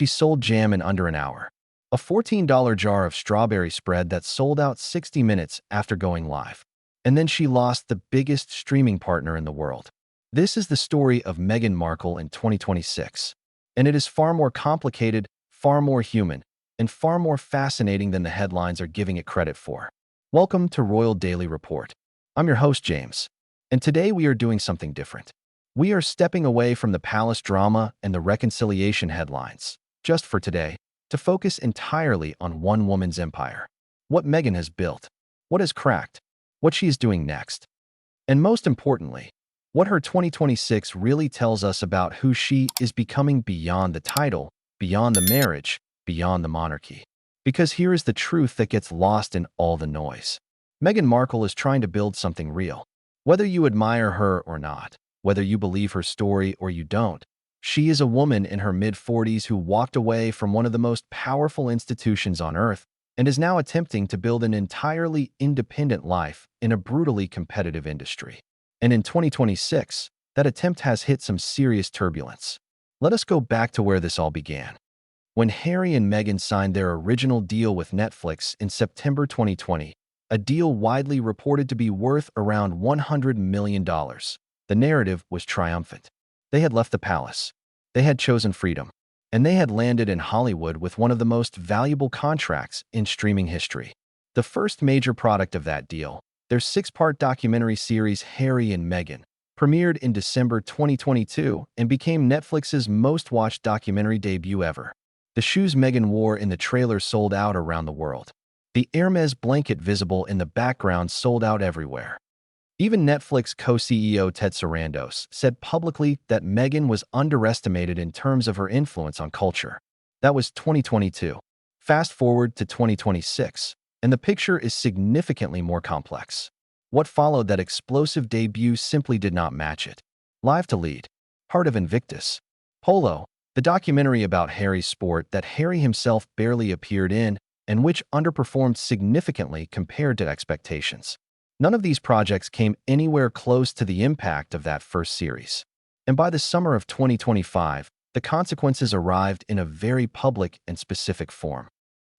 she sold jam in under an hour. A $14 jar of strawberry spread that sold out 60 minutes after going live. And then she lost the biggest streaming partner in the world. This is the story of Meghan Markle in 2026. And it is far more complicated, far more human, and far more fascinating than the headlines are giving it credit for. Welcome to Royal Daily Report. I'm your host, James. And today we are doing something different. We are stepping away from the palace drama and the reconciliation headlines, just for today, to focus entirely on one woman's empire. What Meghan has built, what has cracked, what she is doing next, and most importantly, what her 2026 really tells us about who she is becoming beyond the title, beyond the marriage, beyond the monarchy. Because here is the truth that gets lost in all the noise. Meghan Markle is trying to build something real. Whether you admire her or not, whether you believe her story or you don't, she is a woman in her mid-40s who walked away from one of the most powerful institutions on earth and is now attempting to build an entirely independent life in a brutally competitive industry. And in 2026, that attempt has hit some serious turbulence. Let us go back to where this all began. When Harry and Meghan signed their original deal with Netflix in September 2020, a deal widely reported to be worth around $100 million, the narrative was triumphant. They had left the palace, they had chosen freedom, and they had landed in Hollywood with one of the most valuable contracts in streaming history. The first major product of that deal, their 6-part documentary series Harry and Meghan, premiered in December 2022 and became Netflix's most-watched documentary debut ever. The shoes Meghan wore in the trailer sold out around the world. The Hermes blanket visible in the background sold out everywhere. Even Netflix co-CEO Ted Sarandos said publicly that Meghan was underestimated in terms of her influence on culture. That was 2022. Fast forward to 2026, and the picture is significantly more complex. What followed that explosive debut simply did not match it. Live to Lead, Heart of Invictus, Polo, the documentary about Harry's sport that Harry himself barely appeared in and which underperformed significantly compared to expectations. None of these projects came anywhere close to the impact of that first series. And by the summer of 2025, the consequences arrived in a very public and specific form.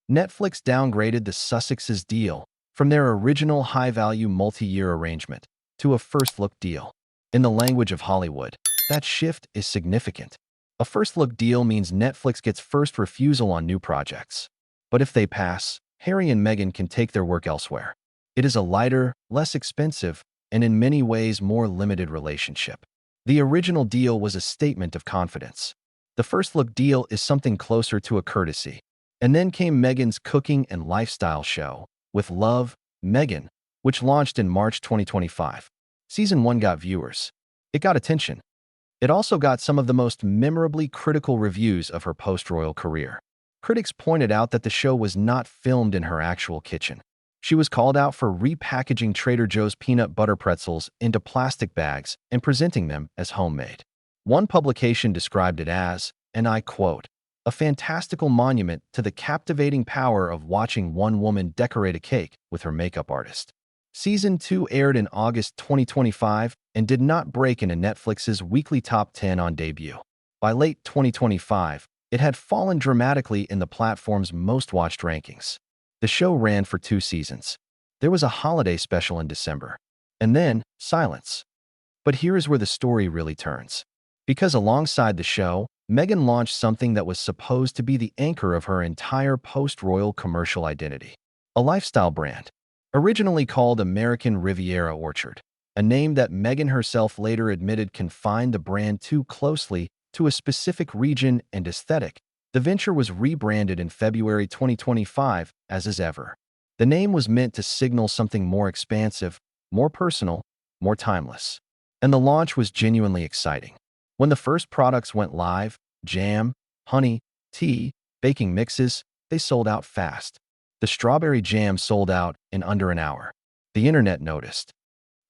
Netflix downgraded the Sussex's deal from their original high-value multi-year arrangement to a first-look deal. In the language of Hollywood, that shift is significant. A first-look deal means Netflix gets first refusal on new projects. But if they pass, Harry and Meghan can take their work elsewhere. It is a lighter, less expensive, and in many ways more limited relationship. The original deal was a statement of confidence. The first-look deal is something closer to a courtesy. And then came Meghan's cooking and lifestyle show, with Love, Meghan, which launched in March 2025. Season 1 got viewers. It got attention. It also got some of the most memorably critical reviews of her post-royal career. Critics pointed out that the show was not filmed in her actual kitchen. She was called out for repackaging Trader Joe's peanut butter pretzels into plastic bags and presenting them as homemade. One publication described it as, and I quote, "a fantastical monument to the captivating power of watching one woman decorate a cake with her makeup artist." Season 2 aired in August 2025 and did not break into Netflix's weekly top 10 on debut. By late 2025, it had fallen dramatically in the platform's most-watched rankings. The show ran for 2 seasons. There was a holiday special in December. And then, silence. But here is where the story really turns. Because alongside the show, Meghan launched something that was supposed to be the anchor of her entire post-royal commercial identity. A lifestyle brand. Originally called American Riviera Orchard, a name that Meghan herself later admitted confined the brand too closely to a specific region and aesthetic, the venture was rebranded in February 2025 as ever. The name was meant to signal something more expansive, more personal, more timeless. And the launch was genuinely exciting. When the first products went live, jam, honey, tea, baking mixes, they sold out fast. The strawberry jam sold out in under an hour. The internet noticed.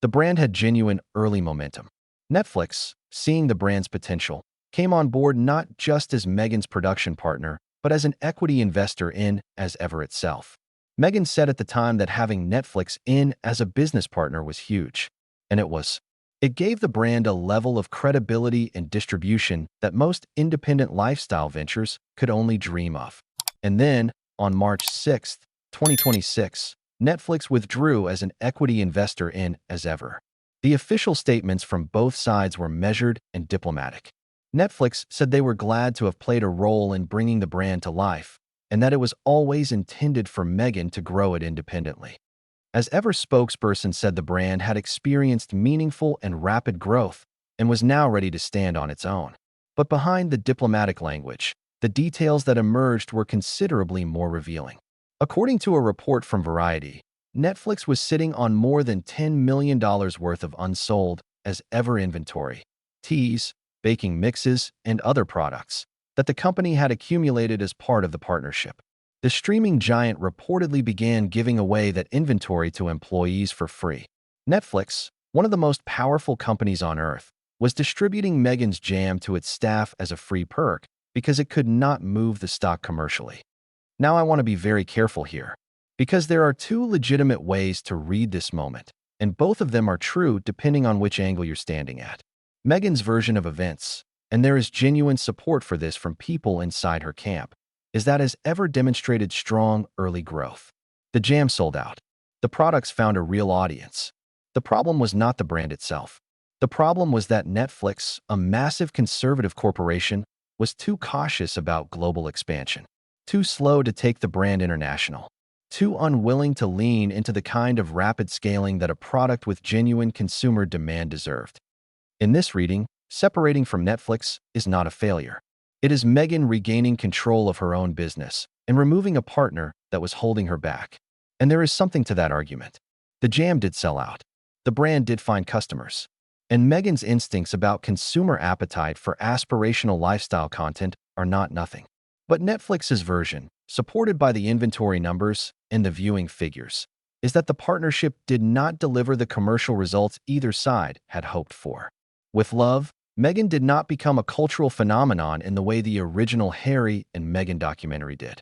The brand had genuine early momentum. Netflix, seeing the brand's potential, came on board not just as Meghan's production partner, but as an equity investor in as ever itself. Meghan said at the time that having Netflix in as a business partner was huge. And it was. It gave the brand a level of credibility and distribution that most independent lifestyle ventures could only dream of. And then, on March 6, 2026, Netflix withdrew as an equity investor in as ever. The official statements from both sides were measured and diplomatic. Netflix said they were glad to have played a role in bringing the brand to life, and that it was always intended for Meghan to grow it independently. As Ever spokesperson said the brand had experienced meaningful and rapid growth and was now ready to stand on its own. But behind the diplomatic language, the details that emerged were considerably more revealing. According to a report from Variety, Netflix was sitting on more than $10 million worth of unsold as ever inventory, teas, baking mixes, and other products that the company had accumulated as part of the partnership. The streaming giant reportedly began giving away that inventory to employees for free. Netflix, one of the most powerful companies on earth, was distributing Meghan's jam to its staff as a free perk because it could not move the stock commercially. Now I want to be very careful here, because there are two legitimate ways to read this moment, and both of them are true depending on which angle you're standing at. Meghan's version of events, and there is genuine support for this from people inside her camp, is that has ever demonstrated strong early growth. The jam sold out. The products found a real audience. The problem was not the brand itself. The problem was that Netflix, a massive conservative corporation, was too cautious about global expansion, too slow to take the brand international, too unwilling to lean into the kind of rapid scaling that a product with genuine consumer demand deserved. In this reading, separating from Netflix is not a failure. It is Meghan regaining control of her own business and removing a partner that was holding her back. And there is something to that argument. The jam did sell out. The brand did find customers. And Meghan's instincts about consumer appetite for aspirational lifestyle content are not nothing. But Netflix's version, supported by the inventory numbers and the viewing figures, is that the partnership did not deliver the commercial results either side had hoped for. With Love, Meghan did not become a cultural phenomenon in the way the original Harry and Meghan documentary did.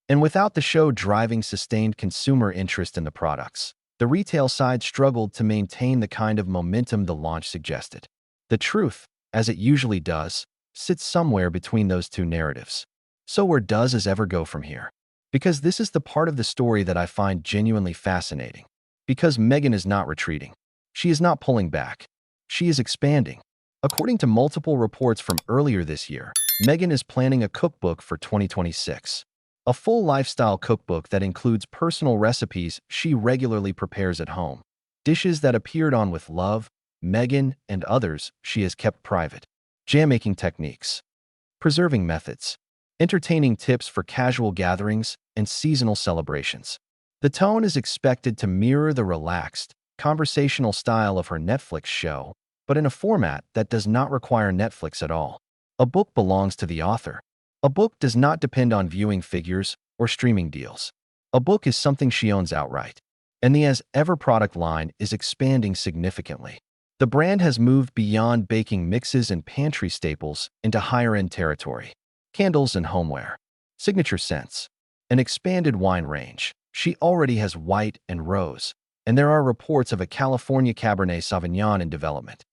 And without the show driving sustained consumer interest in the products, the retail side struggled to maintain the kind of momentum the launch suggested. The truth, as it usually does, sits somewhere between those two narratives. So where does as ever go from here? Because this is the part of the story that I find genuinely fascinating. Because Meghan is not retreating. She is not pulling back. She is expanding. According to multiple reports from earlier this year, Meghan is planning a cookbook for 2026. A full lifestyle cookbook that includes personal recipes she regularly prepares at home, dishes that appeared on With Love, Meghan, and others she has kept private, jam-making techniques, preserving methods, entertaining tips for casual gatherings and seasonal celebrations. The tone is expected to mirror the relaxed, conversational style of her Netflix show, but in a format that does not require Netflix at all. A book belongs to the author. A book does not depend on viewing figures or streaming deals. A book is something she owns outright. And the As Ever product line is expanding significantly. The brand has moved beyond baking mixes and pantry staples into higher-end territory. Candles and homeware, signature scents, an expanded wine range. She already has white and rose, and there are reports of a California Cabernet Sauvignon in development.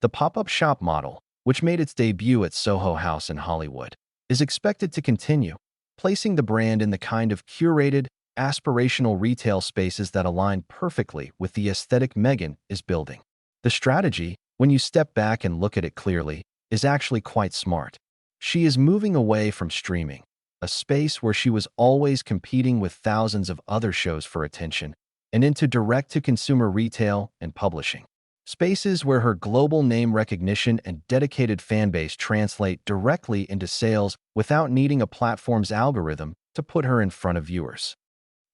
The pop-up shop model, which made its debut at Soho House in Hollywood, is expected to continue, placing the brand in the kind of curated, aspirational retail spaces that align perfectly with the aesthetic Meghan is building. The strategy, when you step back and look at it clearly, is actually quite smart. She is moving away from streaming, a space where she was always competing with thousands of other shows for attention, and into direct-to-consumer retail and publishing. Spaces where her global name recognition and dedicated fanbase translate directly into sales without needing a platform's algorithm to put her in front of viewers.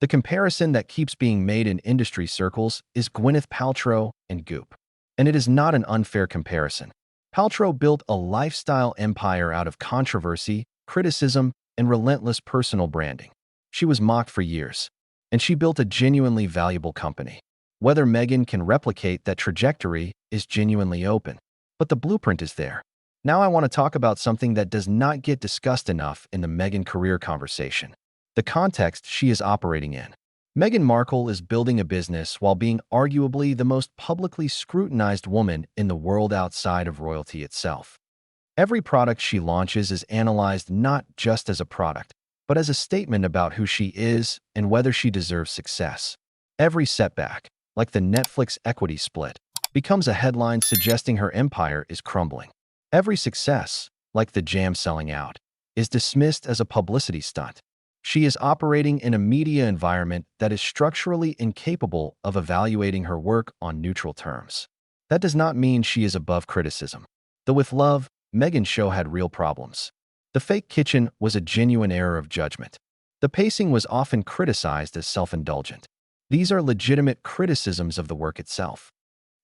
The comparison that keeps being made in industry circles is Gwyneth Paltrow and Goop. And it is not an unfair comparison. Paltrow built a lifestyle empire out of controversy, criticism, and relentless personal branding. She was mocked for years, and she built a genuinely valuable company. Whether Meghan can replicate that trajectory is genuinely open, but the blueprint is there. Now I want to talk about something that does not get discussed enough in the Meghan career conversation: the context she is operating in. Meghan Markle is building a business while being arguably the most publicly scrutinized woman in the world outside of royalty itself. Every product she launches is analyzed not just as a product, but as a statement about who she is and whether she deserves success. Every setback, like the Netflix equity split, becomes a headline suggesting her empire is crumbling. Every success, like the jam selling out, is dismissed as a publicity stunt. She is operating in a media environment that is structurally incapable of evaluating her work on neutral terms. That does not mean she is above criticism. Though with love, Meghan's show had real problems. The fake kitchen was a genuine error of judgment. The pacing was often criticized as self-indulgent. These are legitimate criticisms of the work itself.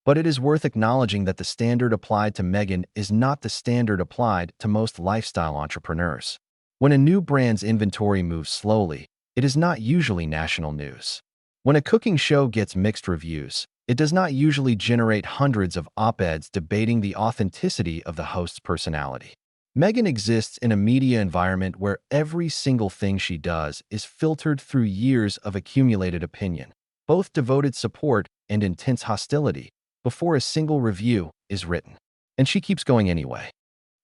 But it is worth acknowledging that the standard applied to Meghan is not the standard applied to most lifestyle entrepreneurs. When a new brand's inventory moves slowly, it is not usually national news. When a cooking show gets mixed reviews, it does not usually generate hundreds of op-eds debating the authenticity of the host's personality. Meghan exists in a media environment where every single thing she does is filtered through years of accumulated opinion, both devoted support and intense hostility, before a single review is written. And she keeps going anyway.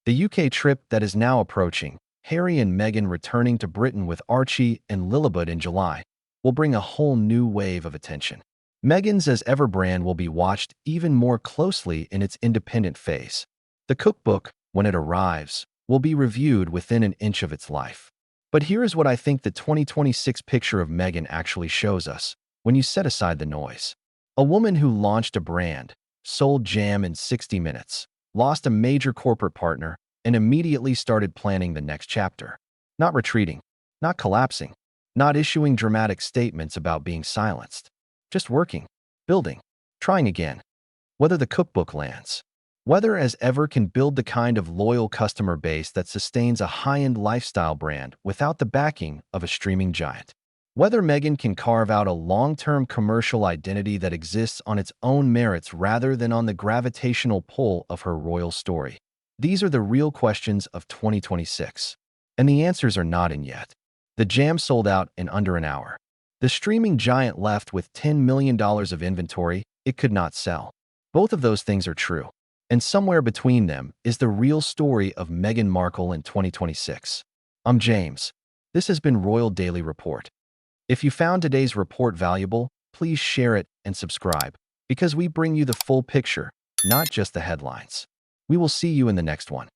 The UK trip that is now approaching, Harry and Meghan returning to Britain with Archie and Lilibet in July, will bring a whole new wave of attention. Meghan's as ever brand will be watched even more closely in its independent phase. The cookbook, when it arrives, will be reviewed within an inch of its life. But here is what I think the 2026 picture of Meghan actually shows us, when you set aside the noise. A woman who launched a brand, sold jam in 60 minutes, lost a major corporate partner, and immediately started planning the next chapter. Not retreating, not collapsing, not issuing dramatic statements about being silenced. Just working, building, trying again. Whether the cookbook lands, whether as ever can build the kind of loyal customer base that sustains a high-end lifestyle brand without the backing of a streaming giant. Whether Meghan can carve out a long-term commercial identity that exists on its own merits rather than on the gravitational pull of her royal story. These are the real questions of 2026. And the answers are not in yet. The jam sold out in under an hour. The streaming giant left with $10 million of inventory it could not sell. Both of those things are true. And somewhere between them is the real story of Meghan Markle in 2026. I'm James. This has been Royal Daily Report. If you found today's report valuable, please share it and subscribe, because we bring you the full picture, not just the headlines. We will see you in the next one.